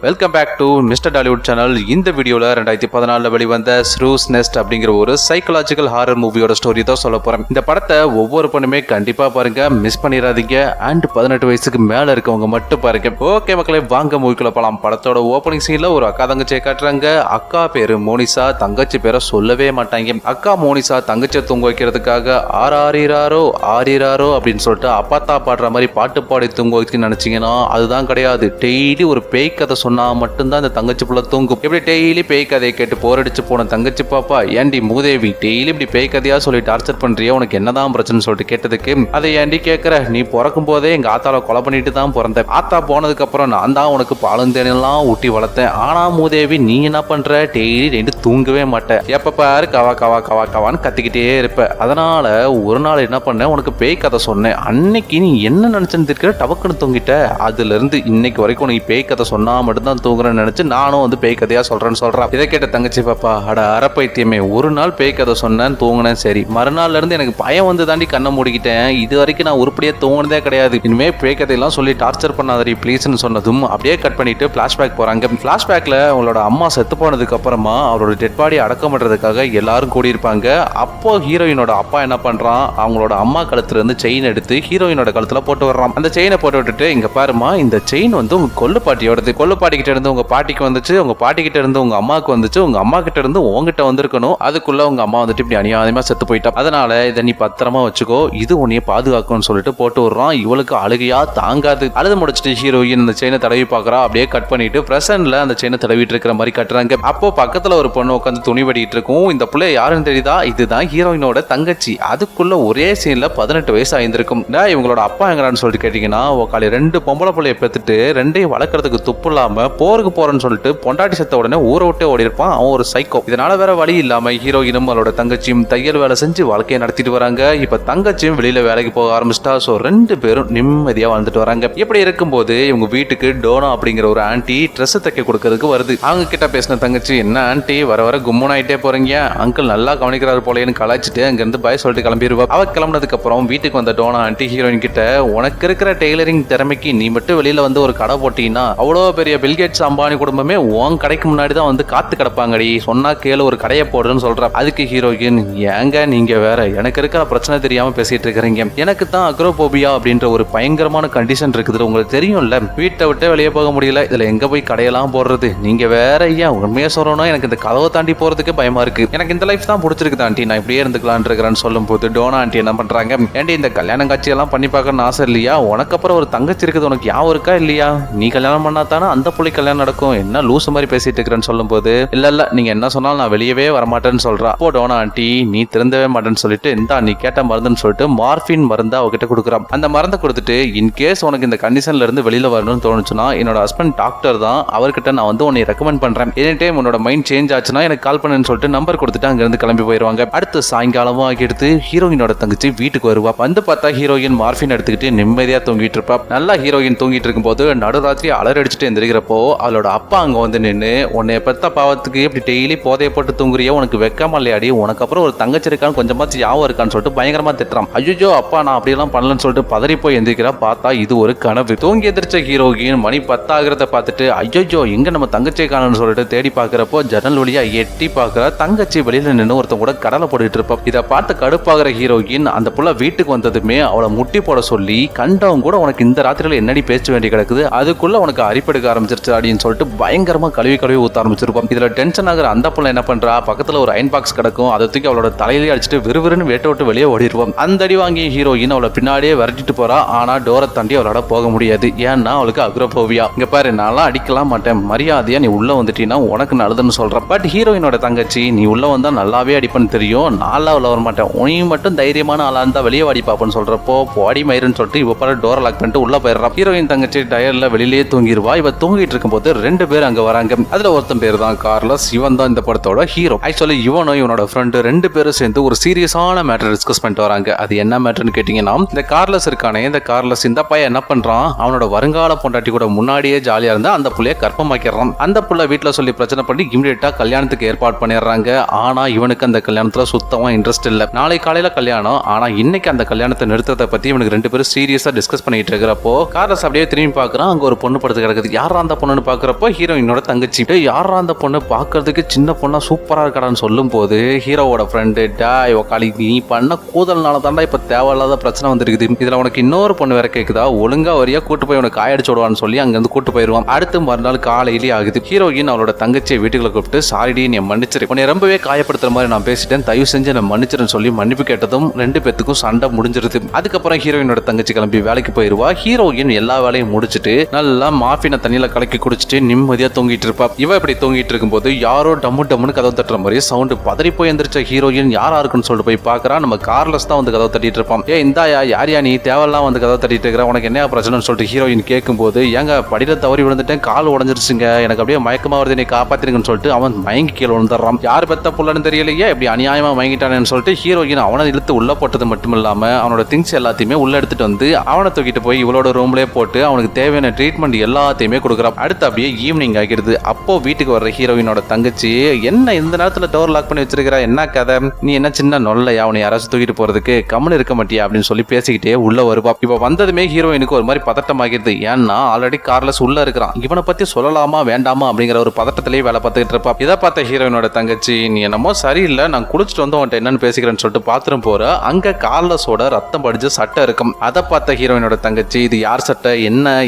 Welcome back to mister Tollywood channel. இந்த வீடியோவில் 2014 வெளிவந்த ஸ்ரூஸ் நெஸ்ட் அப்படிங்கிற ஒரு சைக்கலாஜிக்கல் ஹாரர் மூவியோட ஸ்டோரி தான் சொல்ல போகிறேன். இந்த படத்தை ஒவ்வொரு பொண்ணுமே கண்டிப்பாக பாருங்க, மிஸ் பண்ணிடாதீங்க. அண்ட் 18 வயசுக்கு மேலே இருக்கவங்க மட்டும் பாருங்க. ஓகே மக்களே, வாங்க மூவிக்குள்ள போகலாம். படத்தோட ஓப்பனிங் சீனில் ஒரு அக்கா தங்கச்சியை காட்டுறாங்க. அக்கா பேரு மோனிசா, தங்கச்சி பேரை சொல்லவே மாட்டாங்க. அக்கா மோனிசா தங்கச்சியை தூங்க வைக்கிறதுக்காக ஆரிராரோ ஆரிராரோ அப்படின்னு சொல்லிட்டு அப்பாத்தா பாடுற மாதிரி பாட்டு பாடி தூங்க வைக்கணும்னு நினைச்சீங்கன்னா அதுதான் கிடையாது. டெய்லி ஒரு பேய் கதை சொன்னா மட்டும்தான் அந்த தங்கச்சி புள்ள தூங்கும். இப்படி டெய்லி பேய் கதையை கேட்டு போரடிச்சு போன தங்கச்சி பாப்பா, ஏண்டி மூதேவி டெய்லி இப்படி பேய் கதையா சொல்லி டார்ச்சர் பண்றியா, உனக்கு என்னதான் பிரச்சனை சொல்லிட்டு கேட்டதுக்கு, அதை ஏண்டி கேட்கற, நீ பிறக்கும் போதே எங்க ஆத்தால கொலை பண்ணிட்டு தான் பிறந்தேன். ஆத்தா போனதுக்கு அப்புறம் நான் தான் உனக்கு பாலுந்தேனெல்லாம் ஊட்டி வளர்த்தேன். ஆனா மூதேவி நீ என்ன பண்ற, டெய்லி ரெண்டு தூங்கவே மாட்டேன், எப்ப பாரு கவா கவா கவா கவான்னு கத்திக்கிட்டே இருப்ப. அதனால ஒரு நாள் என்ன பண்ண, உனக்கு பேய் கதை சொன்னேன். அன்னைக்கு நீ என்ன நினைச்சுன்னு இருக்கிற, டபக்குன்னு தூங்கிட்ட. அதுல இருந்து இன்னைக்கு வரைக்கும் நீ பேய் கதை சொன்னா மட்டும்தான் தூங்குறேன்னு நினைச்சு நானும் வந்து பேய் கதையா சொல்றேன்னு சொல்றான். இதை கேட்ட தங்கச்சி பாப்பா, அட அரப்பைத்தியமே, ஒரு நாள் பேய் கதை சொன்னேன் தூங்கினேன், சரி மறுநாள்ல இருந்து எனக்கு பயம் வந்து தாண்டி கண்ணை மூடிக்கிட்டேன். இது வரைக்கும் நான் உருப்படியா தூங்கினதே கிடையாது. இனிமே பேய் கதையெல்லாம் சொல்லி டார்ச்சர் பண்ணாதடி ப்ளீஸ்ன்னு சொன்னதும் அப்படியே கட் பண்ணிட்டு பிளாஷ்பேக் போறாங்க. பிளாஷ்பேக்ல அவங்களோட அம்மா செத்து போனதுக்கு அப்புறமா அவரோட டெட் பாடி அடக்கம் பண்றதுக்காக எல்லாரும் கூடியிருப்பாங்க. அப்போ ஹீரோயினோட அப்பா என்ன பண்றான், அவங்களோட அம்மா கழுத்துல இருந்து செயின் எடுத்து ஹீரோயினோட கழுத்துல போட்டு வர்றான். அந்த செயினை போட்டு விட்டுட்டு, இங்க பாருமா, இந்த செயின் வந்து உங்க கொள்ளு பாட்டியோடது, கொள்ளு பாட்டிக்கிட்ட இருந்து உங்க பாட்டிக்கு வந்துச்சு, உங்க பாட்டி கிட்ட இருந்து உங்க அம்மாவுக்கு வந்துச்சு, உங்க அம்மா கிட்ட இருந்து உங்ககிட்ட வந்திருக்கணும். அதுக்குள்ள உங்க அம்மா வந்துட்டு இப்படி அநியாயமா செத்து போயிட்டா. அதனால இதை நீ பத்திரமா வச்சுக்கோ, இது உன்னைய பாதுகாக்கும்னு சொல்லிட்டு போட்டு விடுறான். இவளுக்கு அழுகையா தாங்காது. அழுது முடிச்சுட்டு ஹீரோயின் அந்த செயினை தடவி பாக்குறா. அப்படியே கட் பண்ணிட்டு பிரசன்ட்ல அந்த செயினை தடவிட்டு இருக்கிற மாதிரி கட்டுறாங்க. அப்போ பக்கத்துல ஒரு பொண்ணு உட்காந்து துணி வெட்டிட்டு இருக்கும். இந்த பிள்ளை யாருன்னு தெரியுதா, இதுதான் ஹீரோயினோட தங்கச்சி. அதுக்குள்ள ஒரே சீன்ல 18 வயசு ஆயிருந்திருக்கும். இவங்களோட அப்பா எங்கடான்னு சொல்லிட்டு கேட்டீங்கன்னா, காலை 2 பொம்பளை பிள்ளைய பெத்துட்டு 2ஐயும் வளர்க்கறதுக்கு துப்பு இல்லாம போருக்கு போறேன்னு சொல்லிட்டு பொண்டாட்டி செத்த உடனே ஊரை விட்டே ஓடி இருப்பான். அவன் ஒரு சைக்கோ. இதனால வேற வழி இல்லாம ஹீரோயினும் அவளோட தங்கச்சியும் தையல் வேலை செஞ்சு வாழ்க்கையை நடத்திட்டு வராங்க. இப்ப தங்கச்சியும் வெளியில வேலைக்கு போக ஆரம்பிச்சிட்டா. சோ 2 பேரும் நிம்மதியா வாழ்ந்துட்டு வராங்க. இப்படி இருக்கும்போது இவங்க வீட்டுக்கு டோனா அப்படிங்கிற ஒரு ஆன்டி ட்ரெஸ் தைக்க கொடுக்கறதுக்கு வருது. அவங்க கிட்ட பேசின தங்கச்சி, என்ன ஆன்டி வர வர கும்முனாயிட்டே போறீங்க, அங்கிள் நல்லா கவனிக்கிறாரு போலேன்னு கலாய்ச்சிட்டு அங்க இருந்து பாய் சொல்லிட்டு கிளம்பிடுவா. அவ கிளம்புனதுக்கு அப்புறம் வீட்டுக்கு வந்த டோனா ஆன்டி ஹீரோயின் கிட்ட, உனக்கு இருக்கிற டெய்லரிங் திறமைக்கு நீ மட்டும் வெளியில வந்து ஒரு கடை போட்டீங்கன்னா அவ்வளோ பெரிய பில்கேட்ஸ் அம்பானி குடும்பமே உன் கடைக்கு முன்னாடி தான் வந்து காத்து கிடப்பாங்கடி, சொன்னா கேளு ஒரு கடையை போடுன்னு சொல்ற. அதுக்கு ஹீரோயின், ஏங்க நீங்க வேற எனக்கு இருக்கிற பிரச்சனை தெரியாம பேசிட்டு இருக்கிறீங்க, எனக்கு தான் அக்ரோபோபியா அப்படின்ற ஒரு பயங்கரமான கண்டிஷன் இருக்குது, உங்களுக்கு தெரியும்ல, வீட்டை விட்டு வெளியே போக முடியல, இதுல எங்க போய் கடையெல்லாம் போடுறது, நீங்க வேற ஏன் உண்மையா சொல்லணும், எனக்கு இந்த கதவை தாண்டி போறதுக்கு பயமா இருக்கு, எனக்கு இந்த லைஃப் தான் பிடிச்சிருக்கு ஆண்டி, நான் இப்படியே இருந்துக்கலான் இருக்கிறேன்னு சொல்லும் போது டோனா ஆண்டி என்ன பண்றாங்க, ஏண்டி இந்த கல்யாணம் காட்சி எல்லாம் பண்ணி பார்க்கணும்னு ஆசை இல்லையா, உனக்கு அப்புறம் ஒரு தங்கச்சி இருக்குது, உனக்கு யாவும் இருக்கா இல்லையா, நீ கல்யாணம் பண்ணா தானே அந்த புள்ளி கல்யாணம் நடக்கும், என்ன லூசு மாதிரி பேசிட்டு இருக்கிறேன்னு சொல்லும் போது, இல்ல நீங்க என்ன சொன்னாலும் நான் வெளியவே வரமாட்டேன்னு சொல்றா. அப்போ டோனா ஆண்டி, நீ திருந்தவே மாட்டேன்னு சொல்லிட்டு, இந்தா நீ கேட்ட மருந்துன்னு சொல்லிட்டு மார்பின் மருந்து அவகிட்ட கொடுக்குறான். அந்த மருந்தை கொடுத்துட்டு, இன்கேஸ் உனக்கு இந்த கண்டிஷன்ல இருந்து வெளியில வரணும்னு தோணுச்சுன்னா என்னோட ஹஸ்பண்ட் டாக்டர் தான், அவர்கிட்ட நான் வந்து உன்னை ரெக்கமெண்ட் பண்றேன், எனி டைம் உன்னோட மைண்ட் சேஞ்ச் ஆச்சுன்னா எனக்கு கால் பண்ணுன்னு சொல்லிட்டு நம்பர் கொடுத்துட்டு அங்க இருந்து கிளம்பி போயிருவாங்க. அடுத்து சாயங்காலமும் ஆகிடுத்து. ஹீரோயினோட தங்கச்சி வீட்டுக்கு வருவா. வந்து பார்த்தா ஹீரோயின் மார்பின் எடுத்துக்கிட்டு நிம்மதியா தூங்கிட்டு இருப்பா. நல்லா ஹீரோயின் தூங்கிட்டு இருக்கும் போது நடுராத்திரி அலறடிச்சுட்டு எந்திரிக்கிறப்போ அவளோட அப்பா அங்க வந்து நின்று, உன்னை பெத்த பாவத்துக்கு இப்படி டெய்லி போதைய போட்டு தூங்குறியா, உனக்கு வெக்கமா இல்லையாடி, உனக்கு அப்புறம் ஒரு தங்கச்சி இருக்கான்னு கொஞ்சமாச்சு யாவும் இருக்கான்னு சொல்லிட்டு பயங்கரமா திட்டுறான். ஐயோ அப்பா நான் அப்படியெல்லாம் பண்ணலன்னு சொல்லிட்டு பதறி போய் எந்திரிக்கிறா. பார்த்தா இது ஒரு கனவு. தூங்கி எந்திரிச்ச ஹீரோயின் மணி 10 ஆகிறத பார்த்துட்டு, ஐயோ எங்க நம்ம தங்கச்சியை காணும்னு சொல்லிட்டு தேடி பாக்குறப்போ ஜன்னல் வழியா எட்டி பாக்குற தங்கச்சி வெளியில நின்று ஒருத்தன் கூட கடலை போட்டுட்டு இருப்பா. இதை பார்த்து கடுப்பாகிற ஹீரோயின் அந்த புள்ள வீட்டுக்கு வந்ததுமே அவளை முட்டி போட சொல்லி, கண்டவங்க கூட உனக்கு இந்த ராத்திரியில என்னடி பேச வேண்டி கிடக்குது, அதுக்குள்ள உனக்கு அரிப்படுக்க ஆரம்பிச்சிருச்சு அப்படின்னு சொல்லிட்டு பயங்கரமா கழுவி ஊத்த ஆரம்பிச்சிருப்போம். இதுல டென்ஷன் ஆகிற அந்த புள்ள என்ன பண்றா, பக்கத்துல ஒரு அயன் பாக்ஸ் கிடக்கும், அதை தூக்கி அவளோட தலையிலே அடிச்சுட்டு விறுவிறுன்னு வேட்டை விட்டு வெளியே ஓடிடுவோம். அந்த அடி வாங்கி ஹீரோயின் அவளை பின்னாடியே விரட்டிட்டு போறா. ஆனா டோரை தாண்டி அவளோட போக முடியாது. ஏன்னா அவளுக்கு அக்ரோபோபியா. இங்க பாரு, நான்லாம் அடிக்கலாம் மாட்டேன், மரியாதையா நீ உள்ள வந்துட்டீங்கன்னா உனக்கு நல்லதுன்னு சொல்ற. பட் ஹீரோயினோட தங்கச்சி, நீ உள்ள வந்தா நல்லாவே அடிப்பன்னு தெரியும், நான்லாம் உள்ள வர மாட்டேன், உனி மட்டும் தைரியமான ஆளா இருந்தா வெளியே வாடி பாப்பன்னு சொல்றப்போ பாடி மயிருன்னு சொல்லிட்டு இவ பாரு டோரை லாக் பண்ணிட்டு உள்ள போயிடுறா. ஹீரோயின் தங்கச்சி டயர்ல வெளியிலேயே தூங்கிடுவா. இவ தூங்கிட்டு இருக்கும் போது 2 பேர் அங்க வராங்க. அதுல ஒருத்தன் பேர் தான் கார்லஸ். இவன் தான் இந்த படத்தோட ஹீரோ. ஆக்சுவலி இவனும் இவனோட ஃப்ரெண்டு 2 பேரும் சேர்ந்து ஒரு சீரியஸான மேட்டர் டிஸ்கஸ் பண்ணிட்டு வராங்க. அது என்ன மேட்டர்னு கேட்டீங்கன்னா, இந்த கார்லஸ் இருக்கானே, இந்த கார்லஸ் இந்த பையன் என்ன பண்றான், அவனோட வருங்கால பொண்டாட்டி கூட முன்னாடியே ஜாலியா இருந்தா அந்த புள்ளைய கர்ப்பமாக்கிறான். அந்த புள்ள வீட்டுல சொல்லி பிரச்சனை பண்ணி இமிடியேட்டா கல்யாணத்துக்கு ஏற்பாடு பண்ணிடுறாங்க. ஆனா இவனுக்கு அந்த கல்யாணத்துல சுத்தமா இன்ட்ரெஸ்ட் இல்ல. நாளை காலையில கல்யாணம், ஆனா இன்னைக்கு அந்த கல்யாணத்தை நிறுத்தத்தை பத்தி இவனுக்கு 2 பேரும் சீரியஸா டிஸ்கஸ் பண்ணிட்டு இருக்கிறப்போ கார்லஸ் அப்படியே திரும்பி பாக்குறான். அங்க ஒரு பொண்ணு படுத்து கிடக்குது. யாரா அந்த பொண்ணுன்னு பாக்குறப்போ ஹீரோயினோட தங்கச்சி. யாரா அந்த பொண்ணு பாக்குறதுக்கு சின்ன பொண்ணா சூப்பரா இருக்கான்னு சொல்லும் போது ஹீரோவோட ஃப்ரெண்டு டாய் ஒக்காளி நீ பண்ண கூதல்னால தாண்டா இப்ப தேவையில்லாத பிரச்சனை வந்துருக்குது. இதுல உனக்கு இன்னொரு பொண்ணு வேற கேக்குதா, ஒழுங்கா வரியா கூட்டு போய் உனக்கு காயடிச்சு விடுவான்னு சொல்லி அங்க இருந்து கூட்டு போயிருவான். அடுத்து மறுநாள் காலையிலேயே ஆகுது. ஹீரோயின் அவளோட தங்கச்சியை வீட்டுக்குள்ள கூப்பிட்டு சாரிடி நீ மன்னிச்சிரு, உன்னை ரொம்பவே காயப்படுத்துற மாதிரி நான் பேசிட்டேன், தயவு செஞ்சு என்ன மன்னிச்சிருன்னு சொல்லி மன்னிப்பு கேட்டதும் ரெண்டு பேத்துக்கும் சண்டை முடிஞ்சிருது. அதுக்கப்புறம் ஹீரோயினோட தங்கச்சி கிளம்பி வேலைக்கு போயிருவா. ஹீரோயின் எல்லா வேலையும் முடிச்சுட்டு நல்லா மாஃபின தண்ணியில கலக்கி குடிச்சிட்டு நிம்மதியா தூங்கிட்டு இருப்பா. இவ இப்படி தூங்கிட்டு இருக்கும்போது யாரோ டம்மு டம்முன்னு கதவு தட்டுற மாதிரி சவுண்ட். பதறி போய் எந்திரிச்ச ஹீரோயின் யாரா இருக்குன்னு சொல்லிட்டு போய் பாக்குறா. நம்ம கார்லஸ் தான் வந்து கதவு தட்டிட்டு இருப்பான். இந்தாயா யாரியா நீ தேவையெல்லாம் வந்து கதவு தட்டிட்டு இருக்கிற, உனக்கு என்ன பிரச்சனைன்னு சொல்லிட்டு ஹீரோயின் கேட்கும் போது ஏங்க படியில தவறி விழுந்துட்டேன், கால் உடஞ்சிருச்சுங்க, எனக்கு அப்படியே மயக்கமா வருது, நீ காப்பாத்திருங்கன்னு சொல்லிட்டு அவன் மயங்கி கீழே விழுந்துடுறான். யார் பெத்த புள்ளன்னு தெரியலையே, இப்படி அநியாயமா மயங்கிட்டானு சொல்லிட்டு ஹீரோயின் அவனை இழுத்து உள்ள போட்டது மட்டும் இல்லாம அவனோட திங்ஸ் எல்லாத்தையுமே உள்ள எடுத்துட்டு வந்து அவனை தூக்கிட்டு போய் இவளோட ரூம்லயே போட்டு அவனுக்கு தேவையான ட்ரீட்மெண்ட் எல்லாத்தையுமே கொடுக்குறான். அடுத்து அப்படியே ஈவினிங் ஆகிடுது. அப்போ வீட்டுக்கு வர்ற ஹீரோயினோட தங்கச்சி என்ன இந்த நேரத்துல டோர் லாக் பண்ணி வச்சிருக்கிற, என்ன கதை, நீ என்ன சின்ன நொல்லையா, அவனை யாராச்சும் தூக்கிட்டு போறதுக்கு கம்முன்னு இருக்க மாட்டியா அப்படின்னு சொல்லி பேசிக்கிட்டே உள்ள வருவா. இப்ப வந்ததுமே ஹீரோயினுக்கு ஒரு மாதிரி பதட்டமாகிடுது. ஏன்னா ஆல்ரெடி கார்லஸ் உள்ள இருக்கிறான், இவனை பத்தி சொல்லலாமா வேண்டாமா அப்படிங்கிற ஒரு பதட்டத்திலேயே வேலை பார்த்துக்கிட்டு இருப்பா. இதை பார்த்த ஹீரோயினோட தங்கச்சி நீ என்னமோ சரியில்லை, நான் குளிச்சுட்டு வந்து அவன்கிட்ட என்னன்னு பேசிக்கிறேன்னு சொல்லிட்டு பாத்ரூம் போற. அங்க கார்லஸோட ரத்தம் படிச்ச சட்டை இருக்கும். அதை பார்த்த ஹீரோயினோட தங்கச்சி இது யார் சட்டை,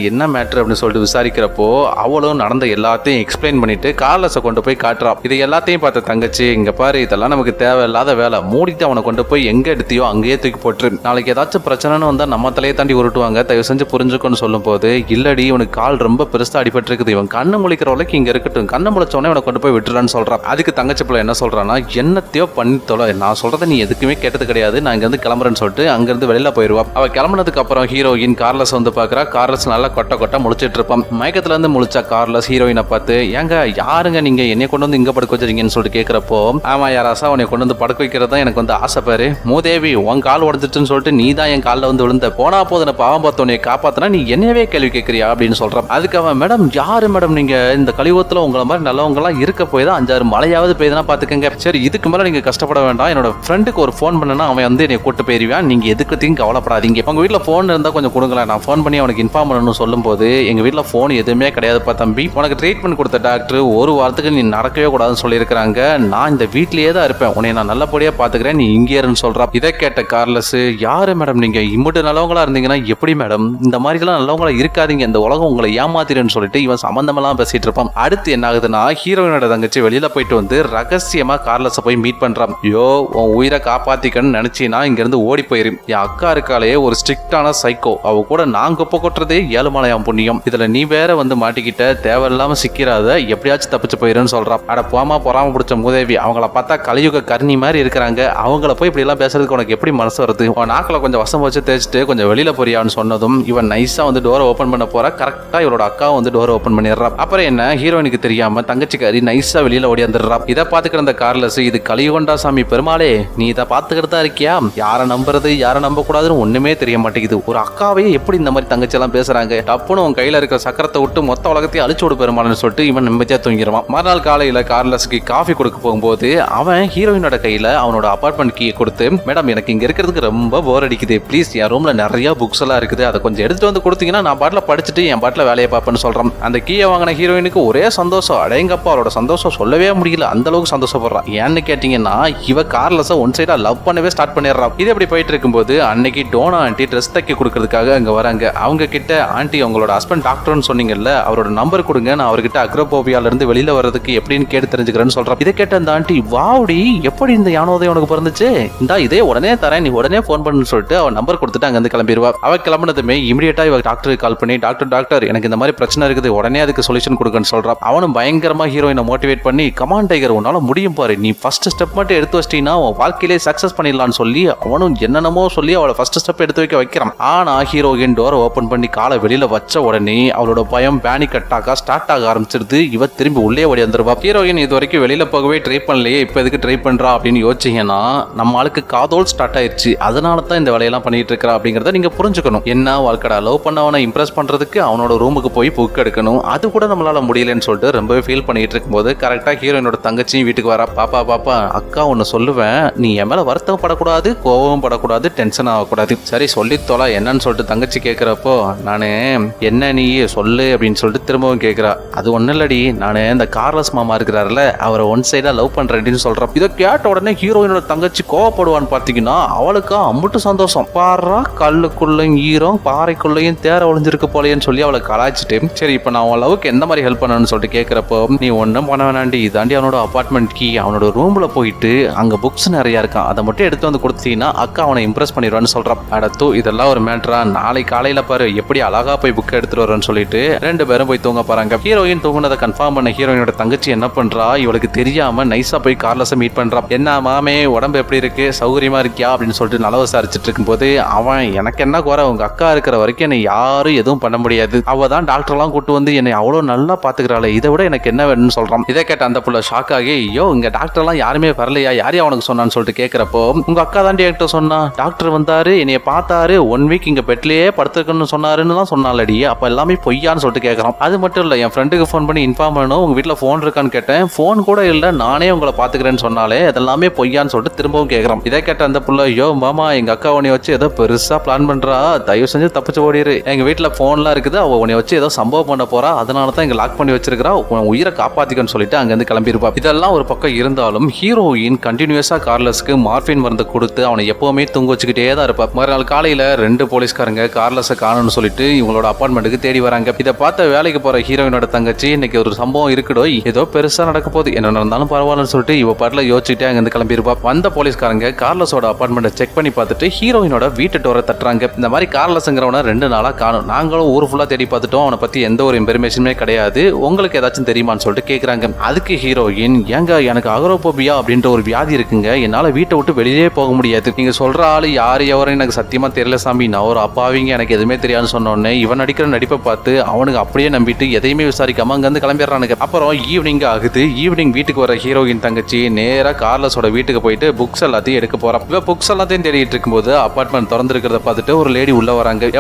என்ன மேட்ரு அப்படின்னு சொல்லிட்டு விசாரிக்கிறப்போ அவளும் நடந்த எல்லாத்தையும் எக்ஸ்பிளைன் பண்ணிட்டு கார்லஸை கொண்டு போய் காட்டுறா. இது எல்லாத்தையும் பார்த்த தங்கச்சி இங்க பாரு இதெல்லாம் நமக்கு தேவையில்லாத வேலை, மூடிட்டு அவனை கொண்டு போய் எங்க எடுத்தியோ அங்கேயே தூக்கி போட்டு, நாளைக்கு ஏதாச்சும் பிரச்சனைன்னு வந்தா நம்ம தலையை தாண்டி உருட்டுவாங்க, தயவு செஞ்சு புரிஞ்சுக்கோன்னு சொல்லும் போது இல்லடி இவனுக்கு கால் ரொம்ப பெருசா அடிபட்டு இருக்குது, இவன் கண்ணு முழிக்கிற வரைக்கும் இங்க இருக்கட்டும், கண்ணு முழிச்சோடனே இவனை கொண்டு போய் விட்டுறான்னு சொல்றான். அதுக்கு தங்கச்சி பிள்ளை என்ன சொல்றான்னா என்னத்தையோ பண்ணி தொலை, நான் சொல்றதை நீ எதுக்குமே கேட்டது கிடையாது, நான் இங்க இருந்து கிளம்புறேன்னு சொல்லிட்டு அங்கிருந்து வெளியில போயிருவா. அவ கிளம்புனதுக்கு அப்புறம் ஹீரோயின் கார்லஸ் வந்து பாக்குறா. கார்லஸ் நல்லா கொட்ட முழிச்சிட்டு இருப்பான். மயக்கத்துல இருந்து முழிச்சா கார்லஸ் ஹீரோயினை பார்த்து ஏங்க யாருங்க நீங்க என்னை கொண்டு வந்து இங்க படுக்க வச்சிருக்கீங்கன்னு சொல்லிட்டு கேட்கிறப்போ ஆமா யாராசா உன்னை கொண்டு வந்து படுக்க வைக்கிறது தான் எனக்கு வந்து ஆசை பாரு, மூதேவி உன் கால் உடஞ்சிட்டுன்னு சொல்லிட்டு நீ தான் என் காலில் வந்து விழுந்த, போனா போது பாவம் பார்த்து உன்னை காப்பாத்தினா நீ என்னவே கேள்வி கேட்கறியா அப்படின்னு சொல்றான். அதுக்கு அவன் மேடம் யாரு மேடம் நீங்க, இந்த கலியுகத்துல உங்களை மாதிரி நல்லவங்க எல்லாம் இருக்க போய் தான் 5-6 மழையாவது பெய்யுதுன்னா பாத்துக்கங்க, சரி இதுக்கு மேல நீங்க கஷ்டப்பட வேண்டாம், என்னோட ஃப்ரெண்டுக்கு ஒரு ஃபோன் பண்ணனா அவன் வந்து என்னை கூட்டு போயிருவான், நீங்க எதுக்கு கவலைப்படாதீங்க, உங்க வீட்டுல போன் இருந்தா கொஞ்சம் கொடுங்களேன், நான் ஃபோன் பண்ணி அவனுக்கு இன்ஃபார்ம் பண்ணணும்னு சொல்லும் போது எங்க வீட்டுல போன் எதுவுமே கிடையாதுப்பா தம்பி, உனக்கு ட்ரீட்மெண்ட் கொடுத்த டாக்டர் ஒரு வாரத்துக்கு நீ நடக்கவே கூடாதுன்னு சொல்லியிருக்கிறாங்க, நான் இந்த வீட்லயே தான் இருப்பேன், உன்னை நான் நல்லபடியா பாத்துக்கிறேன், நீ இங்கே இருன்னு சொல்றா. இதை கேட்ட கார்லஸ் யாரு மேடம் நீங்க இம்முட்டு நல்லவங்களா இருந்தீங்கன்னா எப்படி மேடம், இந்த மாதிரி எல்லாம் நல்லவங்களா இருக்காதீங்க, இந்த உலகம் உங்களை ஏமாத்திருன்னு சொல்லிட்டு இவன் சம்பந்தமெல்லாம் பேசிட்டு இருப்பான். அடுத்து என்ன ஆகுதுன்னா ஹீரோயினோட தங்கச்சி வெளியில போயிட்டு வந்து ரகசியமா கார்லஸை போய் மீட் பண்றான். உன் உயிரை காப்பாத்திக்கன்னு நினைச்சினா இங்க இருந்து ஓடி போயிரு, என் அக்கா இருக்காலே ஒரு ஸ்ட்ரிக்டான சைக்கோ, அவ கூட நான் குப்பை கொட்டுறதே ஏழுமலையாம் புண்ணியம், இதுல நீ வேற வந்து மாட்டிக்கிட்ட, தேவையில்லாம சிக்கிறாத, எப்படியாச்சும் தப்பிச்சு போயிருன்னு சொல்றான். அட போமா பொறாம பிடிச்ச மூதேவி, அவங்கள பார்த்தா கலியுக கர்ணி மாதிரி இருக்கிறாங்க, அவங்கள போய் இப்படி எல்லாம் பேசுறதுக்கு உனக்கு எப்படி மனசு வருது, உன் நாக்கில் கொஞ்சம் வசம் வச்சு தேய்ச்சிட்டு கொஞ்சம் வெளியில போறியான்னு சொன்னதும் இவன் நைஸா வந்து டோரை ஓப்பன் பண்ண போறா. கரெக்டா இவளோட அக்காவும் வந்து டோரை ஓப்பன் பண்ணிடுறா. அப்புறம் என்ன ஹீரோயினுக்கு தெரியாம தங்கச்சிக்காரி நைஸா வெளியில ஓடியாந்துடுறா. இதை பாத்துக்கிற அந்த கார்லஸ் இது கலியுகண்டா சாமி பெருமாளே, நீ இதை பாத்துக்கிட்டு இருக்கியா, யாரை நம்புறது யாரை நம்ப கூடாதுன்னு ஒண்ணுமே தெரிய மாட்டேங்குது, ஒரு அக்காவையே எப்படி இந்த மாதிரி தங்கச்சி எல்லாம் பேசுறாங்க, டப்புன்னு உன் கையில இருக்கிற சக்கரத்தை விட்டு மொத்த உலகத்தையும் அழிச்சு விடு பெருமாள்னு சொல்லிட்டு இவன் நிம்மதியா தூங்கிடுவான். மறுநாள் காலையில கார்லஸ்க்கு காஃபி கொடுக்க போகும்போது அவன் ஹீரோயினோட கையில அவனோட அபார்ட்மெண்ட் கீ கொடுத்து மேடம் எனக்கு இங்க இருக்கிறதுக்கு ரொம்ப போர் அடிக்குது, ப்ளீஸ் என் ரூம்ல நிறைய புக்ஸ் எல்லாம் இருக்குது, அதை கொஞ்சம் எடுத்துட்டு வந்து கொடுத்தீங்கன்னா நான் பாட்டில படிச்சுட்டு என் பாட்டில வேலையை பார்ப்பேன்னு சொல்றான். அந்த கீயை வாங்கின ஹீரோயினுக்கு ஒரே சந்தோஷம், அடேங்கப்பா அவரோட சந்தோஷம் சொல்லவே முடியல, அந்த அளவுக்கு சந்தோஷப்படுறான். ஏன்னு கேட்டீங்கன்னா இவ கார்லஸ ஒன் சைடா லவ் பண்ணவே ஸ்டார்ட் பண்ணிடுறான். இது எப்படி போயிட்டு இருக்கும்போது அன்னைக்கு டோனா ஆண்டி ட்ரெஸ் தைக்க கொடுக்கறதுக்காக அங்க வராங்க. அவங்க கிட்ட ஆண்டி உங்களோட ஹஸ்பண்ட் டாக்டர்னு சொன்னீங்கல்ல, அவரோட நம்பர் கொடுங்க, நான் அவர்கிட்ட அக்ரோபோபியால இருந்து வெளியில வர்றதுக்கு எப்படின்னு கேட்டு தெரிஞ்சுக்கிறேன்னு சொல்றான். இதை கேட்ட அந்த ஆண்டி வாவுடி எப்படி இந்த யானோதயம் உனக்கு பிறந்துச்சு, இந்தா இதே உடனே தரேன், நீ உடனே போன் பண்ணுன்னு சொல்லிட்டு அவன் நம்பர் கொடுத்துட்டு அங்க இருந்து கிளம்பிடுவா. அவ கிளம்பினதுமே இமிடியேட்டா இவ டாக்டருக்கு கால் பண்ணி டாக்டர் எனக்கு இந்த மாதிரி பிரச்சனை இருக்குது, உடனே அதுக்கு சொல்யூஷன் கொடுக்கன்னு சொல்றான். அவனும் பயங்கரமா ஹீரோயினை மோட்டிவேட் பண்ணி கமான் டைகர் உன்னால முடியும் பாரு, நீ ஃபர்ஸ்ட் ஸ்டெப் மட்டும் எடுத்து வச்சிட்டீங்கன்னா உன் வாழ்க்கையிலே சக்சஸ் பண்ணிடலாம்னு சொல்லி அவனும் என்னென்னமோ சொல்லி அவளை ஃபர்ஸ்ட் ஸ்டெப் எடுத்து வைக்கிறான். ஆனா ஹீரோயின் டோரை ஓபன் பண்ணி காலை வெளியில வச்ச உடனே அவளோட பயம் பேனிக் அட்டாக்கா ஸ்டார்ட் ஆக ஆரம்பிச்சிருது. இவ திரும்பி உள்ளே ஓடி வந்துருவா. ஹீரோயின் இது வரைக்கும் வெளியில போகவே ட்ரை பண்ணலையே, இப்ப எதுக்கு ட்ரை பண்றா அப்படின்னு யோசிச்சீங்கன்னா நம்ம ஆளுக்கு காதோல் ஸ்டார்ட் ஆயிடுச்சு, அதனால தான் இந்த வேலையெல்லாம் பண்ணிட்டு இருக்கா அப்படிங்கறத நீங்க புரிஞ்சுக்கணும். என்ன வாழ்க்கடா லவ் பண்ணவனை இம்ப்ரெஸ் பண்றதுக்கு அவனோட ரூமுக்கு போய் புக் எடுக்கணும், அது கூட நம்மளால முடியலன்னு சொல்லிட்டு ரொம்பவே ஃபீல் பண்ணிட்டு இருக்கும்போது கரெக்டா ஹீரோயினோட தங்கச்சியும் வீட்டுக்கு வரா. பாப்பா அக்கா ஒன்னு சொல்லுவேன், நீ என் மேல வருத்தம் படக்கூடாது, கோபம் படக்கூடாது, டென்ஷன் ஆகக்கூடாது, சரி சொல்லி தொலை என்னன்னு சொல்லிட்டு தங்கச்சி கேட்கிறப்போ நானு என்ன நீ சொல்லு அப்படின்னு அப்படின்னு சொல்லிட்டு திரும்பவும் கேட்கிறா. அது ஒன்னும் இல்லடி, நான் இந்த கார்லஸ் மாமா இருக்கிறாருல அவரை ஒன் சைடா லவ் பண்றேன்னு சொல்றான். இதை கேட்ட உடனே ஹீரோயினோட தங்கச்சி கோவப்படுவான்னு பாத்தீங்கன்னா அவளுக்கு அம்புட்டு சந்தோஷம். பாரா கல்லுக்குள்ளையும் ஈரம் பாறைக்குள்ளையும் தேர ஒளிஞ்சிருக்கு போலேன்னு சொல்லி அவளை கலாய்ச்சிட்டு, சரி இப்ப நான் அவன் லவ்க்கு எந்த மாதிரி ஹெல்ப் பண்ணணும்னு சொல்லிட்டு கேட்கிறப்போ, நீ ஒன்னும் பண்ண வேணாண்டி, இதாண்டி அவனோட அபார்ட்மெண்ட் கீ, அவனோட ரூம்ல போயிட்டு அங்க புக்ஸ் நிறைய இருக்கான், அதை மட்டும் எடுத்து வந்து கொடுத்தீங்கன்னா அக்கா அவனை இம்ப்ரெஸ் பண்ணிடுவான்னு சொல்றான். அடத்தோ இதெல்லாம் ஒரு மேட்டரா, நாளை காலையில பாரு எப்படி அழகா போய் புக் எடுத்துட்டு வரேன்னு சொல்லிட்டு ரெண்டு பேரும் போய் தூங்க போறாங்க. ஹீரோயின் தூங்குனதை கன்ஃபார்ம் பண்ண ஹீரோயினோட தங்கச்சி என்ன பண்றா, இவளுக்கு தெரியாம நைஸா போய் கார்லஸை மீட் பண்றா. என்ன மாமே உடம்பு எப்படி இருக்கு, சௌகரியமா இருக்கியா அப்படின்னு சொல்லிட்டு நல்லா விசாரிச்சுட்டு இருக்கும்போது, அவன் எனக்கு என்ன குறை, உங்க அக்கா இருக்கிற வரைக்கும் என்னை யாரும் எதுவும் பண்ண முடியாது, அவ தான் டாக்டர்லாம் கூட்டு வந்து என்னை அவ்வளவு நல்லா பாத்துக்கிறாளே, இதை விட எனக்கு என்ன வேணும்னு சொல்றான். இதை கேட்ட அந்த புள்ள ஷாக் ஆகி, ஐயோ இங்க டாக்டர்லாம் யாருமே வரலையா, யாரையும் அவனுக்கு சொன்னான்னு சொல்லிட்டு கேட்கிறப்போ, உங்க அக்கா தாண்டி என்கிட்ட சொன்னா, டாக்டர் வந்தாரு என்னைய பார்த்தாரு 1 வீக் இங்க பெட்லயே படுத்துருக்குன்னு சொன்னாருன்னு தான் சொன்னாலடி, அப்ப எல்லாமே பொய்யான்னு சொல்லிட்டு கேட்கறான். அது மட்டும் இல்ல, என் ஃப்ரெண்டுக்கு ஃபோன் பண்ணி இன்ஃபார்ம் பண்ணணும், உங்க வீட்டுல போன் இருக்கான்னு கேட்டேன், போன் கூட இல்ல, நானே உங்களை பாத்துக்கிறேன்னு சொன்னாலே அதெல்லாமே பொய்யான்னு சொல்லிட்டு திரும்பவும் கேட்கறான். இதை கேட்ட அந்த புள்ள, ஐயோ மாமா எங்க அக்கா உன்னை வச்சு ஏதோ பெருசா பிளான் பண்றா, தயவு செஞ்சு தப்பிச்சு ஓடிரு, எங்க வீட்டுல போன்லாம் இருக்குது, அவ உன்னை வச்சு ஏதோ சம்பவம் பண்ண போறா, அதனாலதான் இங்க லாக் பண்ணி வச்சிருக்கா, உன் உயிரை காப்பாத்திக்கன்னு சொல்லிட்டு அங்க இருந்து கிளம்பிருப்பா. இதெல்லாம் ஒரு பக்கம் இருந்தாலும் ஹீரோயின் கண்டினியூஸா கார்லஸ்க்கு மார்பின் மருந்து கொடுத்து அவனை எப்பவுமே தூங்க வச்சுக்கிட்டே தான் இருப்பா. மறுநாள் காலையில 2 போலீஸ்காரங்க கார்லஸை காணணும்னு சொல்லிட்டு இவங்களோட அப்பார்ட்மெண்ட்டுக்கு தேடி வராங்க. இதை பார்த்த வேலைக்கு போற ஹீரோயினோட தங்கச்சி, இன்னைக்கு ஒரு சம்பவம் இருக்குடோ, ஏதோ பெருசா நடக்க போகுது, என்ன நடந்தாலும் பரவாயில்லன்னு சொல்லிட்டு இவ பாட்டுல யோசிச்சுட்டே அங்க இருந்து கிளம்பிருப்பா. வந்த போலீஸ்காரங்க கார்லஸோட அபார்ட்மெண்ட்டை செக் பண்ணி பார்த்துட்டு ஹீரோயினோட வீட்டு டோரை தட்டுறாங்க. இந்த மாதிரி கார்லஸ்ங்கிறவன 2 நாளா காணும், நாங்களும் ஊர் ஃபுல்லா தேடி பார்த்துட்டோம், அவனை பத்தி எந்த ஒரு இன்ஃபர்மேஷனுமே கிடையாது, உங்களுக்கு ஏதாச்சும் தெரியுமான்னு சொல்லிட்டு கேட்கறாங்க. அதுக்கு ஹீரோயின், ஏங்க எனக்கு அகரோபோபியா அப்படின்ற ஒரு வியாதி இருக்குங்க, என்னால வீட்டை விட்டு வெளியே போக முடியாது, நீங்க சொல்ற ஆளு யாரு எவரும் எனக்கு சத்தியமா தெரியல சாமி, நான் ஒரு அப்பாவிங்க, எனக்கு எதுவுமே தெரியாதுன்னு சொன்னோன்னே இவன் நடிக்கிற நடிப்பை பார்த்து அவனுக்கு அப்படியே நம்பிட்டு எதையுமே விசாரிக்காம அங்க இருந்து கிளம்பிடுறானுங்க. அப்புறம் ஈவினிங் ஆகுது. ஈவினிங் வீட்டுக்கு வர ஹீரோயின் தங்கச்சி நேரா கார்லஸோட வீட்டுக்கு போயிட்டு புக்ஸ் எல்லாத்தையும் எடுக்க போறான். இவ புக்ஸ் எல்லாத்தையும் தேடிட்டு இருக்கும்போது அபார்ட்மெண்ட் திறந்திருக்கிறத பார்த்துட்டு ஒரு லேடி உள்ள வராங்க.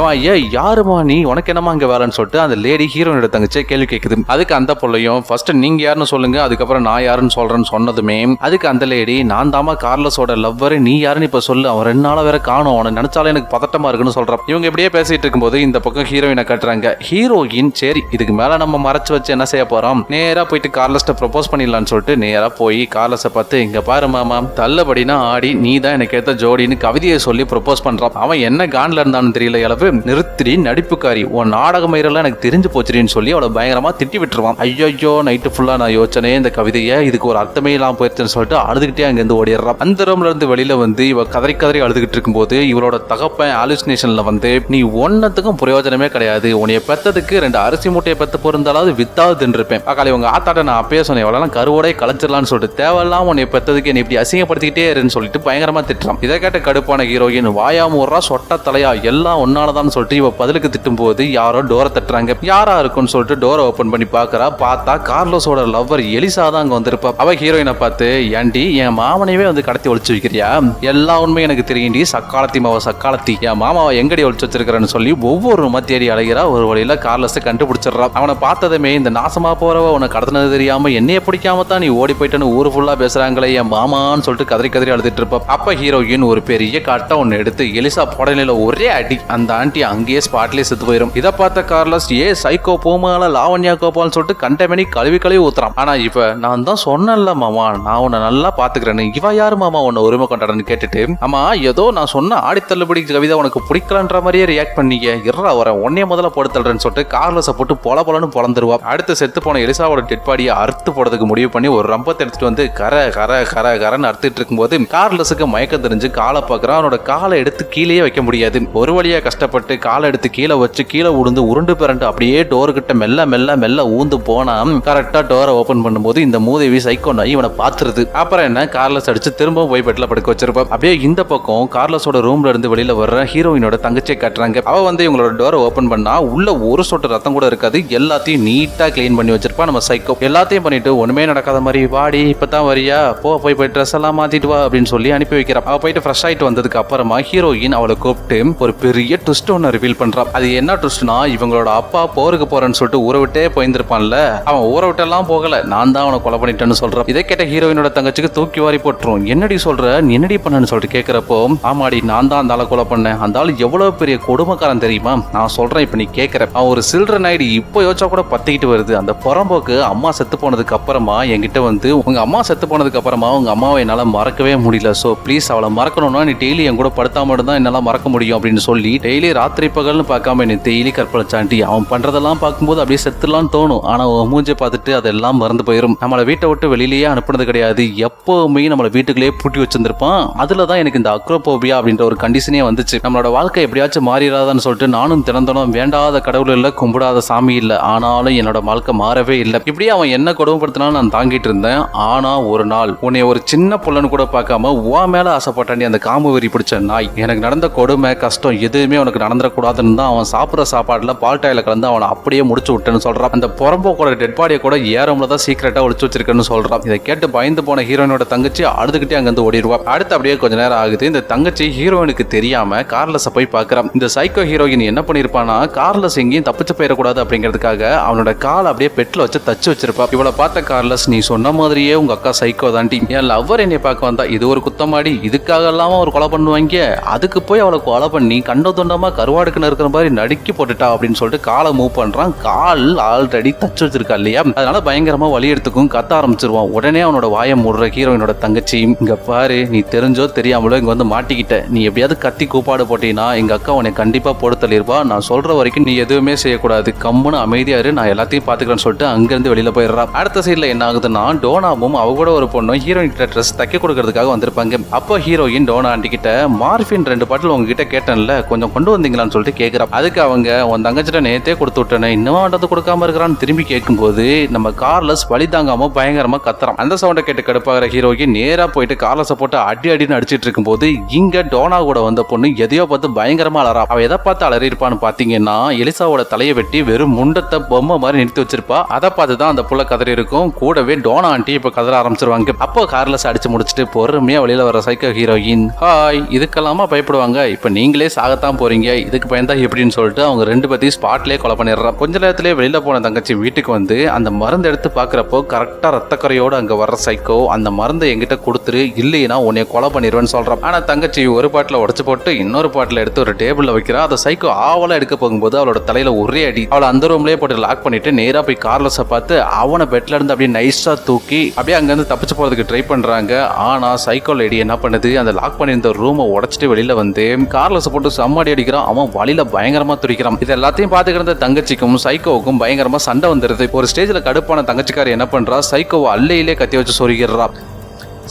யாருமா நீ, உனக்கு என்னமா அங்க வேலைன்னு சொல்லிட்டு அந்த லேடி ஹீரோயினோட தங்கச்சியை கேள்வி கேட்குது. அதுக்கு அந்த பொண்ணையும், ஃபர்ஸ்ட் நீங்க யாருன்னு சொல்லுங்க, அதுக்கப்புறம் நான் யாருன்னு சொல்றேன்னு சொன்னதுமே அதுக்கு அந்த லேடி, நான் தாமா கார்லஸோட லவ்வர், நீ யாருன்னு இப்ப சொல்லு, அவன் 2 நாளா வேற காணும், அவனை நினைச்சாலும் எனக்கு பதட்டமா இருக்குன்னு சொல்றான். இவங்க இப்படியே பேசிட்டு இருக்கும்போது இந்த பக்கம் ஹீரோயினை கட்டுறாங்க. ஹீரோயின், சரி இதுக்கு மேல நம்ம மறைச்சு வச்சு என்ன செய்ய போறோம், நேரா போயிட்டு கார்லஸ்ட ப்ரொபோஸ் பண்ணிடலான்னு சொல்லிட்டு நேரா போய் கார்லஸை பார்த்து, இங்க பாரு மாமா, தள்ளபடினா ஆடி, நீ தான் எனக்கு ஏத்த ஜோடின்னு கவிதையை சொல்லி ப்ரொபோஸ் பண்றான். அவன் என்ன கான்ல இருந்தான்னு தெரியல, அளவு நிறுத்தி நடிப்புக்காரி, உன் நாடக மயிரெல்லாம் எனக்கு தெரிஞ்சு போச்சுன்னு சொல்லி அவளை பயங்கரமா திட்டி விட்டுருவான். ஐயோ நைட்டு ஃபுல்லா நான் யோசனே இந்த கவிதையை, இதுக்கு ஒரு அர்த்தமே இல்லாம போயிருச்சுன்னு சொல்லிட்டு அழுதுகிட்டே அங்க இருந்து ஓடிடுறான். அந்த ரூம்ல இருந்து வெளியில வந்து இவ கதறி கதறி அழுதுகிட்டு இருக்கும்போது இவளோட தகப்பன் ஆலுசினேஷன்ல வந்து, நீ ஒன்னத்துக்கும் பிரயோஜனமே கிடையாது, உன்னைய பெத்ததுக்கு 2 அரிசி மூட்டையை பெத்து பொருந்தாலாவது வித்தாவது இருப்பேன், அக்கால இவங்க ஆத்தாட்ட நான் அப்பயே சொன்னேன், இவளெல்லாம் கருவோட கலைச்சிடலான்னு சொல்லிட்டு தேவையெல்லாம் உன்னை பெத்ததுக்கு என்னை இப்படி அசிங்கப்படுத்திக்கிட்டே இருன்னு சொல்லிட்டு பயங்கரமா திட்டுறான். இதை கேட்ட கடுப்பான ஹீரோயின், வாயாம ஒரு சொட்ட தலையா எல்லாம் ஒன்னாலதான் சொல்லிட்டு இவ பதிலுக்கு திட்டும் போது யாரோ டோரை தட்டுறாங்க. யாரா இருக்குன்னு சொல்லிட்டு டோரை ஓபன் பண்ணி பாக்குறா. பார்த்தா கார்லோஸோட லவ்வர் எலிசா தான் அங்க வந்திருப்பா. அவ ஹீரோயினை பார்த்து, ஏண்டி என் மாமனையே வந்து கடத்தி ஒளிச்சு வைக்கிறியா, எல்லா உண்மையும் எனக்கு தெரியுண்டி, சக்காலத்தி மாவ சக்காலத்தி, என் மாமாவை எங்கடி ஒளிச்சு வச்சிருக்கிறேன்னு சொல்லி ஒவ்வொரு ரூமா தேடி அலைகிறா. ஒரு வழியில கார்லஸை கண்டுபிடிச்சிடறா. அவனை பார்த்ததுமே, இந்த நாசமா போறவ உன்னை கடத்தினது தெரியாம என்னைய பிடிக்காம தான் நீ ஓடி போயிட்டேன்னு ஊரு ஃபுல்லா பேசுறாங்களே என் மாமான்னு சொல்லிட்டு கதறி கதறி அழுதுட்டு இருப்பா. அப்ப ஹீரோயின் ஒரு பெரிய காட்டை ஒன்னு எடுத்து எலிசா புடலையில ஒரே அடி, அந்த ஆண்டி அங்கேயே ஸ்பாட்லயே செத்து போயிடும். இதை பார்த்த கார்லஸ், சைக்கோ பூமால லாவண்யா கோபால்னு சொல்லிட்டு கண்டமேனி கழுவி கழுவி ஊத்துறான். ஆனா இவ, நான் தான் சொன்னேன்ல மாமா, நான் உன்னை நல்லா பாத்துக்கிறேன்னு, இவ யாரு மாமா உன்னை உரிமை கொண்டாடன்னு கேட்டுட்டு, ஆமா ஏதோ நான் சொன்ன ஆடித்தள்ளுபடி கவிதை உனக்கு பிடிக்கலன்ற மாதிரியே ரியாக்ட் பண்ணீங்க, இருறா வர உன்னைய முதல்ல போடுத்தல்றேன்னு சொல்லிட்டு கார்லஸை போட்டு பொல பொலன்னு பொழந்துருவா. அடுத்து செத்து போன எலிசாவோட டெட் பாடியை அறுத்து போடுறதுக்கு முடிவு பண்ணி ஒரு ரம்பத்தை எடுத்துட்டு வந்து கரன்னு அறுத்துட்டு இருக்கும்போது கார்லஸுக்கு மயக்கம் தெரிஞ்சு காலை பார்க்கறான். அவனோட காலை எடுத்து கீழே வைக்க முடியாது. ஒரு வழியா கஷ்டப்பட்டு காலை எடுத்து கீழே வச்சு கீழே உளுந்து உருண்டு பிறண்டு அப்படியே டோர் கிட்ட மெல்ல மெல்ல மெல்ல ஊந்து போனா கரெக்டா டோரை ஓபன் பண்ணும்போது இந்த மூதேவி சைக்கோ நாய் இவனை பாத்துருது. அப்புறம் என்ன, கார்லஸ் அடிச்சு திரும்பவும் போய் பெட்ல படுக்க வச்சிருப்பான். அப்படியே இந்த பக்கம் கார்லஸோட ரூம்ல இருந்து வெளியில வர்ற ஹீரோயினோட தங்கச்சியை காட்டுறாங்க. அவ வந்து இவங்களோட டோரை ஓபன் பண்ணா உள்ள ஒரு சொட்டு ரத்தம் கூட இருக்காது. எல்லாத்தையும் நீட்டா கிளீன் பண்ணி வச்சிருப்பா நம்ம சைக்கோ. எல்லாத்தையும் பண்ணிட்டு ஒண்ணுமே நடக்காத மாதிரி, வாடி இப்பதான் வரியா, போய் ட்ரெஸ் எல்லாம் மாத்திட்டு வா அப்படின்னு சொல்லி அனுப்பி வைக்கிறா. அவ போயிட்டு ஃப்ரெஷ் ஆயிட்டு வந்ததுக்கு அப்புறமா ஹீரோயின் அவளை கூப்பிட்டு ஒரு பெரிய ட்விஸ்ட் ஒன்னு ரிவீல் பண்றா. அது என்ன ட்விஸ்ட்னா, இவங்களோட அப்பா போருக்கு போறேன்னு சொல்லிட்டு ஊரை விட்டே போயிருந்திருப்பான்ல, அவன் ஊரை விட்டெல்லாம் போகல, நான் தான் அவனை கொலை பண்ணிட்டேன்னு சொல்றான். இதை கேட்ட ஹீரோயினோட தங்கச்சிக்கு தூக்கி வாரி போட்டுரும். என்னடி சொல்ற, நீ என்னடி பண்ணன்னு சொல்லிட்டு கேட்கிறப்போ, ஆமாடி நான் தான் அந்த ஆளை கொலை பண்ணேன், அந்த ஆள் எவ்வளவு பெரிய கொடுமைக்காரன் தெரியுமா, நான் சொல்றேன் இப்ப நீ கேட்கிற, அவன் ஒரு சில்லற இருக்கிற நாயுடு இப்போ யோசிச்சா கூட பத்திக்கிட்டு வருது. அந்த புறம்போக்கு அம்மா செத்து போனதுக்கு அப்புறமா என்கிட்ட வந்து உங்க அம்மா செத்து போனதுக்கு அப்புறமா உங்க அம்மாவை என்னால மறக்கவே முடியல. சோ ப்ளீஸ் அவளை மறக்கணும்னா நீ டெய்லி என் கூட படுத்தாம இருந்தா என்னால மறக்க முடியும் அப்படின்னு சொல்லி டெய்லி ராத்திரி பகல்னு பார்க்காம என்னை டெய்லி கற்பழிச்சாண்டி. அவன் பண்றதெல்லாம் பார்க்கும்போது அப்படியே செத்துலான்னு தோணும். ஆனா மூஞ்சை பார்த்துட்டு அதெல்லாம் மறந்து போயிடும். நம்மளை வீட்டை விட்டு வெளியிலேயே அனுப்புனது கிடையாது. எப்பவுமே நம்மளை வீட்டுக்குள்ளேயே பூட்டி வச்சிருந்திருப்பான். அதுலதான் எனக்கு இந்த அக்ரோபோபியா அப்படின்ற ஒரு கண்டிஷனே வந்துச்சு. நம்மளோட வாழ்க்கை எப்படியாச்சும் மாறிடாதான்னு சொல்லிட்டு நானும் தினந்தனம் வேண்டாத கடவுள் இல்ல, கும்பிடாத சாமி இல்ல, ஆனாலும் என்னோட வாழ்க்கை மாறவே இல்லை. இப்படியே அவன் என்ன கொடுமைப்படுத்தினாலும் நான் தாங்கிட்டு இருந்தேன். ஆனா ஒரு நாள் உன்னை ஒரு சின்ன புள்ளன்னு கூட பார்க்காம உன் மேல ஆசைப்பட்டாண்டி அந்த காம வெறி பிடிச்ச நாய். எனக்கு நடந்த கொடுமை கஷ்டம் எதுவுமே உனக்கு நடந்துடக்கூடாதுன்னு தான் அவன் சாப்பிட்ற சாப்பாடுல பால்டாயில கலந்து அவனை அப்படியே முடிச்சு விட்டேன்னு சொல்றான். அந்த புறம்போக்கோட டெட் பாடியை கூட ஏறம்ல தான் சீக்கிரட்டா ஒளிச்சு வச்சிருக்கேன்னு சொல்றான். இதை கேட்டு பயந்து போன ஹீரோயினோட தங்கச்சி அழுதுகிட்டே அங்கிருந்து ஓடிடுவா. அடுத்து அப்படியே கொஞ்ச நேரம் ஆகுது. இந்த தங்கச்சி ஹீரோயினுக்கு தெரியாம கார்லஸை போய் பார்க்கறான். இந்த சைக்கோ ஹீரோயின் என்ன பண்ணிருப்பானா, கார்லஸ் எங்கேயும் தப்பிச்சு போயிடக்கூடாது அப்படிங்கிறதுக்காக அவனோட கால் அப்படியே பெட்ல வச்சு தச்சு வச்சிருப்பா. இவளை பார்த்த கார்லஸ், நீ சொன்ன மாதிரியே உங்க அக்கா சைக்கோ தாண்டி, என் லவ்வர் என்னை பார்க்க வந்தா, இது ஒரு குத்தமாடி, இதுக்காக இல்லாம ஒரு கொலை பண்ணுவாங்க, அதுக்கு போய் அவளை கொலை பண்ணி கண்ட தொண்டமா கருவாடுக்குன்னு இருக்கிற மாதிரி நடுக்கி போட்டுட்டா அப்படின்னு சொல்லிட்டு காலை மூவ் பண்றான். கால் ஆல்ரெடி தச்சு வச்சிருக்கா இல்லையா, அதனால பயங்கரமா வலி எடுத்துக்கும், கத்த ஆரம்பிச்சிருவான். உடனே அவனோட வாயை மூடுற ஹீரோயினோட தங்கச்சி, இங்க பாரு, நீ தெரிஞ்சோ தெரியாமலோ இங்க வந்து மாட்டிக்கிட்ட, நீ எப்படியாவது கத்தி கூப்பாடு போட்டீங்கன்னா எங்க அக்கா உன்னை கண்டிப்பா போட்டு தள்ளிருவா, நான் சொல்ற வரைக்கும் நீ எதுவுமே செய்யக்கூடாது, கம்முன்னு அமைதியாரு, நான் எல்லாத்தையும் பாத்துக்கிறேன்னு சொல்லிட்டு அங்கிருந்து வெளியில போயிடுறா. அடுத்த சைட்ல என்ன ஆகுதுன்னா, டோனாவும் அவ கூட ஒரு பொண்ணும் ஹீரோயின் கிட்ட ட்ரெஸ் தைக்க கொடுக்கறதுக்காக வந்திருப்பாங்க. அப்போ ஹீரோயின் டோனா ஆண்டி கிட்ட, மார்பின் 2 பாட்டில் உங்ககிட்ட கேட்டேன்ல, கொஞ்சம் கொண்டு வந்தீங்களான்னு சொல்லிட்டு கேட்கிறா. அதுக்கு அவங்க, உன் தங்கச்சிட்ட நேத்தே கொடுத்து விட்டேன்னு இன்னும் ஆண்டது கொடுக்காம இருக்கிறான்னு திரும்பி கேட்கும்போது நம்ம கார்லஸ் வழி தாங்காம பயங்கரமா கத்துறான். அந்த சவுண்டை கேட்டு கடுப்பாகிற ஹீரோயின் நேரா போயிட்டு கார்லஸை போட்டு அடி அடின்னு அடிச்சிட்டு இருக்கும்போது இங்க டோனா கூட வந்த பொண்ணு எதையோ பார்த்து பயங்கரமா அலறா. அவ எதை பார்த்து அலறி இருப்பான்னு பாத்தீங்கன்னா, எலிசாவோட தலையை வெட்டி வெறும் முண்டத்தை பொம்மை மாதிரி நிறுத்தி வச்சிருப்பா. அதை பார்த்து தான் அந்த புள்ள கதறி இருக்கும். கூடவே டோனா ஆண்டி இப்ப கதற ஆரம்பிச்சிருவாங்க. அப்போ கார்லஸ் அடிச்சு முடிச்சுட்டு பொறுமையா வெளியில வர சைக்கோ ஹீரோயின், ஹாய், இதுக்கெல்லாமா பயப்படுவாங்க, இப்ப நீங்களே சாகத்தான் போறீங்க, இதுக்கு பயந்தா எப்படின்னு சொல்லிட்டு அவங்க 2 பேத்தையும் ஸ்பாட்லயே கொலை பண்ணிடுறான். கொஞ்ச நேரத்திலே வெளியில போன தங்கச்சி வீட்டுக்கு வந்து அந்த மருந்து எடுத்து பாக்குறப்போ கரெக்டா ரத்தக்கரையோட அங்க வர்ற சைக்கோ, அந்த மருந்தை என்கிட்ட கொடுத்துரு, இல்லைன்னா உன்னை கொலை பண்ணிடுவேன்னு சொல்றான். ஆனா தங்கச்சி ஒரு பாட்டில உடச்சு போட்டு இன்னொரு பாட்டில எடுத்து ஒரு டேபிள்ல வைக்கிறா. அதை சைக்கோ ஆவலா எடுக்க போகும்போது அவளோட தலையில ஒரே அடி. அவளை அந்த ரூம்லயே போட்டு லாக் பண்ணிட்டு நேரா போய் கார்லஸை பார்த்து அவனை பெட்ல இருந்து அப்படியே நைஸா தூக்கி அப்படியே அங்க இருந்து தப்பிச்சு போறதுக்கு ட்ரை பண்றாங்க. ஆனா சைக்கோ லேடி என்ன பண்ணுது, அந்த லாக் பண்ணியிருந்த ரூமை உடைச்சிட்டு வெளியில வந்து கார்லஸை போட்டு சம்மாடி அடிக்கிறான். அவன் வழியில பயங்கரமா துடிக்கிறான். இது எல்லாத்தையும் பாத்துக்கிற தங்கச்சிக்கும் சைக்கோவுக்கும் பயங்கரமா சண்டை வந்துருது. ஒரு ஸ்டேஜ்ல கடுப்பான தங்கச்சிக்காரி என்ன பண்றா, சைக்கோவை அல்லையிலே கத்தி வச்சு சொருகிறா.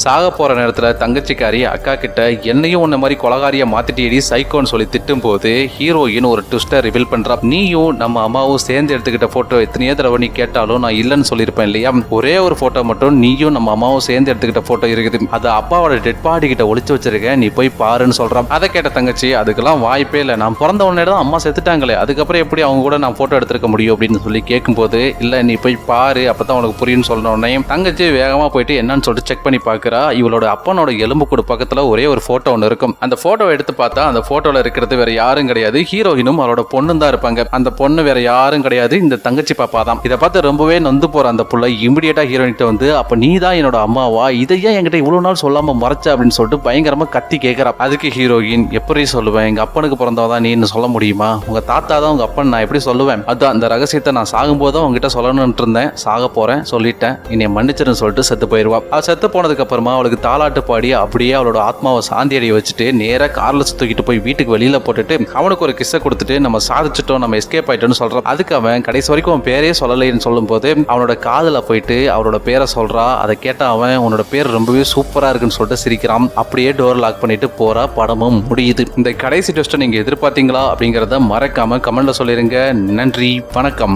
சாக போற நேரத்துல தங்கச்சிக்காரி அக்கா கிட்ட, என்னையும் உன்ன மாதிரி கொலகாரியா மாத்திட்டேடி சைக்கோன்னு சொல்லி திட்டும் போது ஹீரோயின் ஒரு ட்விஸ்டை ரிவீல் பண்றா. நீயும் நம்ம அம்மாவும் சேர்ந்து எடுத்துக்கிட்ட போட்டோ எத்தனையோ தடவை நீ கேட்டாலும் நான் இல்லைன்னு சொல்லியிருப்பேன் இல்லையா, ஒரே ஒரு போட்டோ மட்டும் நீயும் நம்ம அம்மாவும் சேர்ந்து எடுத்துக்கிட்ட போட்டோ இருக்குது, அது அப்பாவோட டெட் பாடி கிட்ட ஒளிச்சு வச்சிருக்கேன், நீ போய் பாருன்னு சொல்றான். அதை கேட்ட தங்கச்சி, அதுக்கெல்லாம் வாய்ப்பே இல்லை, நான் பிறந்த உடனே தான் அம்மா செத்துட்டாங்களே, அதுக்கப்புறம் எப்படி அவங்க கூட நான் போட்டோ எடுத்துருக்க முடியும் அப்படின்னு சொல்லி கேட்கும்போது, இல்ல நீ போய் பாரு அப்பதான் உனக்கு புரியும்னு சொன்ன உடனே தங்கச்சி வேகமா போயிட்டு என்னன்னு சொல்லிட்டு செக் பண்ணி பாக்குறா. இவளோட அப்பனோட எலும்பு கூடு பக்கத்துல ஒரே ஒரு போட்டோ ஒன்று இருக்கும். அந்த போட்டோவை எடுத்து பார்த்தா அந்த போட்டோல இருக்கிறது வேற யாரும் கிடையாது, ஹீரோயினும் அவளோட பொண்ணும் தான் இருப்பாங்க. அந்த பொண்ணு வேற யாரும் கிடையாது, இந்த தங்கச்சி பாப்பா தான். இதை பார்த்து ரொம்பவே நொந்து போற அந்த புள்ள இமிடியேட்டா ஹீரோயின்கிட்ட வந்து, அப்ப நீ தான் என்னோட அம்மாவா, இதையே என்கிட்ட இவ்வளவு நாள் சொல்லாம மறைச்ச அப்படின்னு சொல்லிட்டு பயங்கரமா கத்தி கேட்கிறா. அதுக்கு ஹீரோயின், எப்படி சொல்லுவேன், எங்க அப்பனுக்கு பிறந்தவதான் நீன்னு சொல்ல முடியுமா, உங்க தாத்தா தான் உங்க அப்பன், நான் எப்படி சொல்லுவேன், அதான் அந்த ரகசியத்தை நான் சாகும்போது உங்ககிட்ட சொல்லணும்னு இருந்தேன், சாக போறேன் சொல்லிட்டேன், என்னை மன்னிச்சிருன்னு சொல்லிட்டு செத்து போயிருவா. அவ செத்து போனதுக்கு அப்புறமா அவளுக்கு தாலாட்டு பாடி அப்படியே அவளோட ஆத்மாவை சாந்தி அடைய வச்சுட்டு நேரா கார்லஸ் தூக்கிட்டு போய் வீட்டுக்கு வெளியில போட்டுட்டு அவனுக்கு ஒரு கிஸ்ஸை கொடுத்துட்டு, நம்ம சாதிச்சிட்டோம், நம்ம எஸ்கேப் ஆயிட்டோம்னு சொல்றான். அதுக்கு அவன் கடைசி வரைக்கும் அவன் பேரே சொல்லலைன்னு சொல்லும் போது அவனோட காதுல போயிட்டு அவரோட பேரை சொல்றா. அதை கேட்ட அவன், உன்னோட பேர் ரொம்பவே சூப்பரா இருக்குன்னு சொல்லிட்டு சிரிக்கிறான். அப்படியே டோர் லாக் பண்ணிட்டு போறா. படமும் முடியுது. இந்த கடைசி ட்விஸ்ட்டை நீங்க எதிர்பார்த்தீங்களா அப்படிங்கறத மறக்காம கமெண்ட்ல சொல்லிருங்க. நன்றி, வணக்கம்.